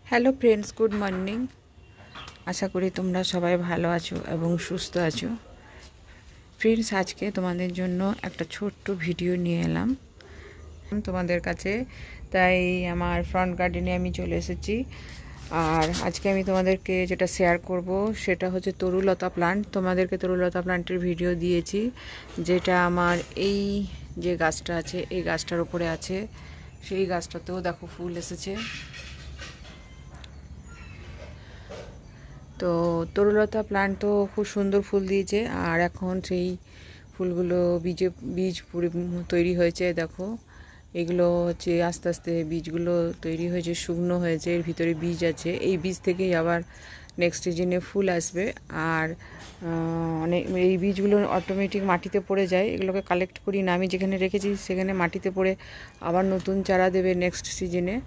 Hello friends, good morning. আশা করি তোমরা সবাই ভালো আছো এবং সুস্থ আছো। ফ্রেন্ডস, আজকে তোমাদের জন্য একটা ছোট্ট ভিডিও নিয়ে এলাম তোমাদের কাছে। তাই আমার ফ্রন্ট গার্ডেনে আমি চলে এসেছি। আর আজকে আমি তোমাদেরকে যেটা শেয়ার করব সেটা হচ্ছে তরুলতা প্লান্ট। তোমাদেরকে তরুলতা প্লান্টের ভিডিও দিয়েছি, যেটা আমার এই যে গাছটা আছে এই গাছটার উপরে আছে। সেই গাছটাতেও দেখো ফুল এসেছে। তো তরুলতা প্লান্ট তো খুব সুন্দর ফুল দিয়েছে, আর এখন সেই ফুলগুলো বীজ তৈরি হয়েছে। দেখো, এগুলো হচ্ছে আস্তে আস্তে বীজগুলো তৈরি হয়েছে, শুকনো হয়েছে, এর ভিতরে বীজ আছে। এই বীজ থেকেই আবার নেক্সট সিজনে ফুল আসবে। আর অনেক এই বীজগুলো অটোমেটিক মাটিতে পড়ে যায়, এগুলোকে কালেক্ট করি না, আমি যেখানে রেখেছি সেখানে মাটিতে পড়ে আবার নতুন চারা দেবে নেক্সট সিজনে।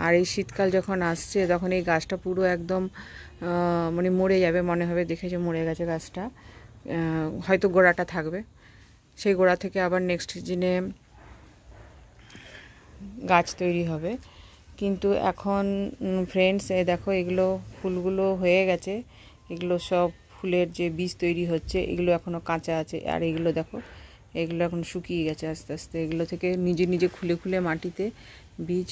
আর এই শীতকাল যখন আসছে তখন এই গাছটা পুরো একদম মানে মরে যাবে, মনে হবে দেখে যে মরে গেছে গাছটা। হয়তো গোড়াটা থাকবে, সেই গোড়া থেকে আবার নেক্সট সিজনে গাছ তৈরি হবে। কিন্তু এখন ফ্রেন্ডস, দেখো এগুলো ফুলগুলো হয়ে গেছে, এগুলো সব ফুলের যে বীজ তৈরি হচ্ছে এগুলো এখনও কাঁচা আছে। আর এগুলো দেখো, এগুলো এখন শুকিয়ে গেছে আস্তে আস্তে। এগুলো থেকে নিজে নিজে খুলে খুলে মাটিতে বীজ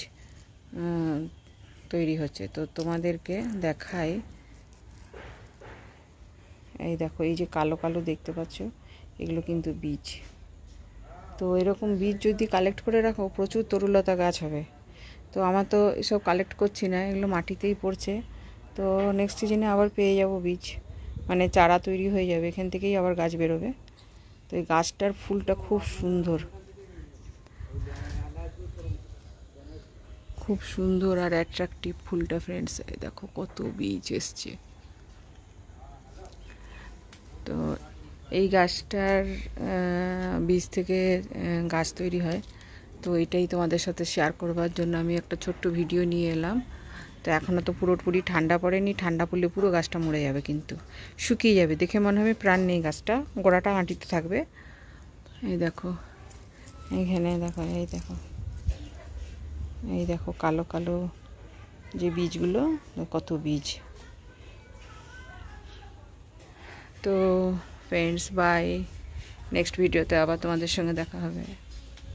তৈরি হচ্ছে। তো তোমাদেরকে দেখাই, এই দেখো, এই যে কালো কালো দেখতে পাচ্ছ, এগুলো কিন্তু বীজ। তো এরকম বীজ যদি কালেক্ট করে রাখো প্রচুর তরুলতা গাছ হবে। তো আমার তো এসব কালেক্ট করছি না, এগুলো মাটিতেই পড়ছে। তো নেক্সট সিজনে আবার পেয়ে যাব বীজ, মানে চারা তৈরি হয়ে যাবে, এখান থেকেই আবার গাছ বেরোবে। তো এই গাছটার ফুলটা খুব সুন্দর, খুব সুন্দর আর অ্যাট্রাকটিভ ফুলটা ফ্রেন্ডস। দেখো কত বীজ এসছে। তো এই গাছটার বীজ থেকে গাছ তৈরি হয়। তো এটাই তোমাদের সাথে শেয়ার করবার জন্য আমি একটা ছোট্ট ভিডিও নিয়ে এলাম। তো এখনও তো পুরোপুরি ঠান্ডা পড়েনি, ঠান্ডা পড়লে পুরো গাছটা মরে যাবে, কিন্তু শুকিয়ে যাবে, দেখে মনে হবে প্রাণ নেই গাছটা, গোড়াটা মাটিতে থাকবে। এই দেখো, এইখানে দেখো, এই দেখো, এই দেখো কালো কালো যে বীজগুলো, কত বীজ। তো ফ্রেন্ডস, বাই। নেক্সট ভিডিওতে আবার তোমাদের সঙ্গে দেখা হবে।